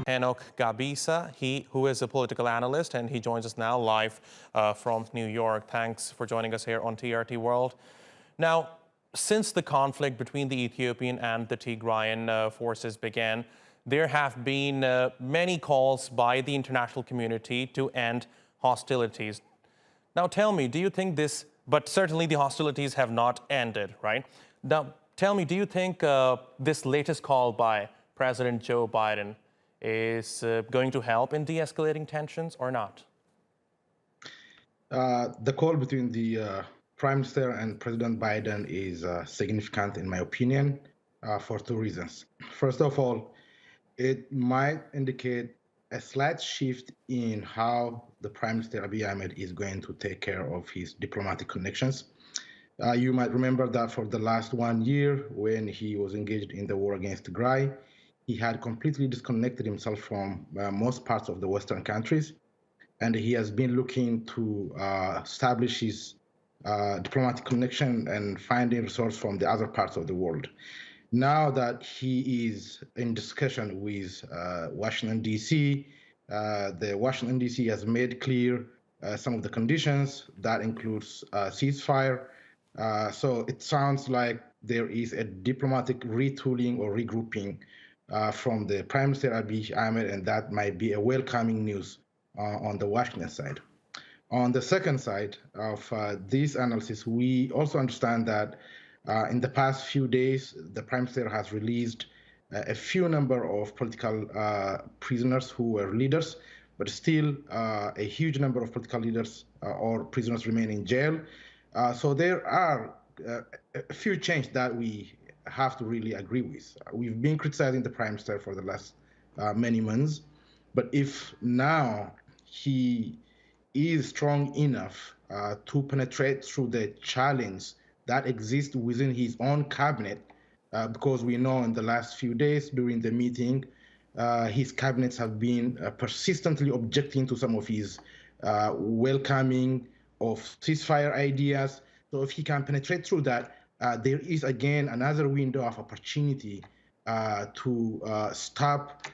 Henok Gabisa, who is a political analyst, and he joins us now live from New York. Thanks for joining us here on TRT World. Now, since the conflict between the Ethiopian and the Tigrayan forces began, there have been many calls by the international community to end hostilities. Now, tell me, do you think this, but certainly the hostilities have not ended, right? Now, tell me, do you think this latest call by President Joe Biden is going to help in de-escalating tensions or not? The call between the Prime Minister and President Biden is significant, in my opinion, for two reasons. First of all, it might indicate a slight shift in how the Prime Minister Abiy Ahmed is going to take care of his diplomatic connections. You might remember that for the last 1 year, when he was engaged in the war against Tigray, he had completely disconnected himself from most parts of the Western countries, and he has been looking to establish his diplomatic connection and finding resources from the other parts of the world. Now that he is in discussion with Washington, D.C., the Washington, D.C. has made clear some of the conditions. That includes ceasefire. So it sounds like there is a diplomatic retooling or regrouping from the Prime Minister Abiy Ahmed, and that might be a welcoming news on the Washington side. On the second side of this analysis, we also understand that in the past few days, the Prime Minister has released a few number of political prisoners who were leaders, but still a huge number of political leaders or prisoners remain in jail. So there are a few changes that we have to really agree with. We've been criticizing the Prime Minister for the last many months, but if now he is strong enough to penetrate through the challenge that exists within his own cabinet, because we know in the last few days during the meeting, his cabinets have been persistently objecting to some of his welcoming of ceasefire ideas. So if he can penetrate through that, there is again another window of opportunity to stop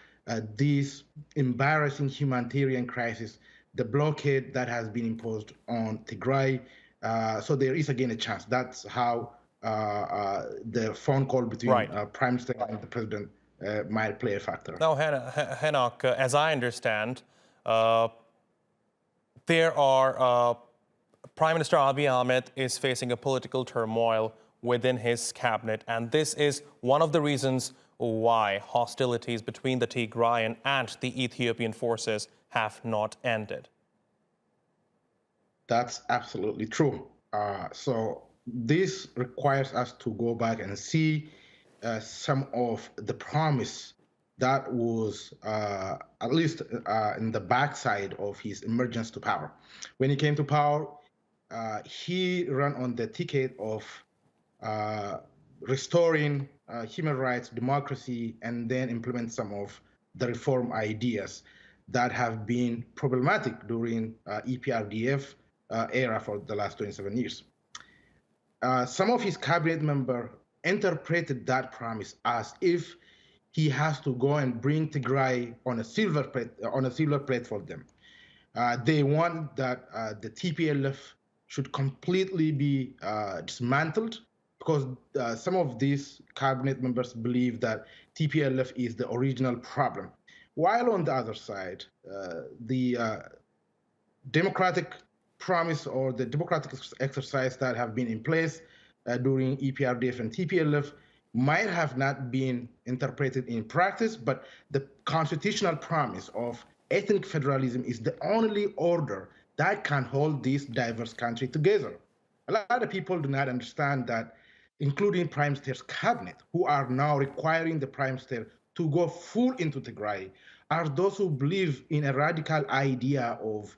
this embarrassing humanitarian crisis, the blockade that has been imposed on Tigray. So there is again a chance. That's how the phone call between Prime Minister and the President might play a factor. Now, Henok, as I understand, there are Prime Minister Abiy Ahmed is facing a political turmoil within his cabinet, and this is one of the reasons why hostilities between the Tigrayan and the Ethiopian forces have not ended. That's absolutely true. So this requires us to go back and see some of the promise that was at least in the backside of his emergence to power. When he came to power, he ran on the ticket of restoring human rights, democracy, and then implement some of the reform ideas that have been problematic during EPRDF era for the last 27 years. Some of his cabinet members interpreted that promise as if he has to go and bring Tigray on a silver plate for them. They want that the TPLF should completely be dismantled, because some of these cabinet members believe that TPLF is the original problem. While on the other side, the democratic promise or the democratic exercise that have been in place during EPRDF and TPLF might have not been interpreted in practice, but the constitutional promise of ethnic federalism is the only order that can hold this diverse country together. A lot of people do not understand that, including Prime Minister's cabinet, who are now requiring the Prime Minister to go full into Tigray, are those who believe in a radical idea of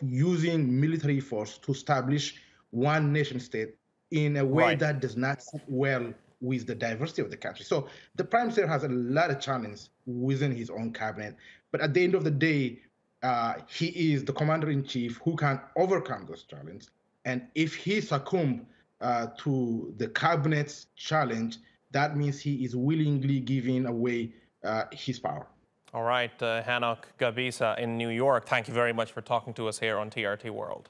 using military force to establish one nation state in a way that does not sit well with the diversity of the country. So the Prime Minister has a lot of challenges within his own cabinet, but at the end of the day, he is the commander-in-chief who can overcome those challenges. And if he succumbs to the cabinet's challenge, that means he is willingly giving away his power. All right, Henok Gabisa in New York, thank you very much for talking to us here on TRT World.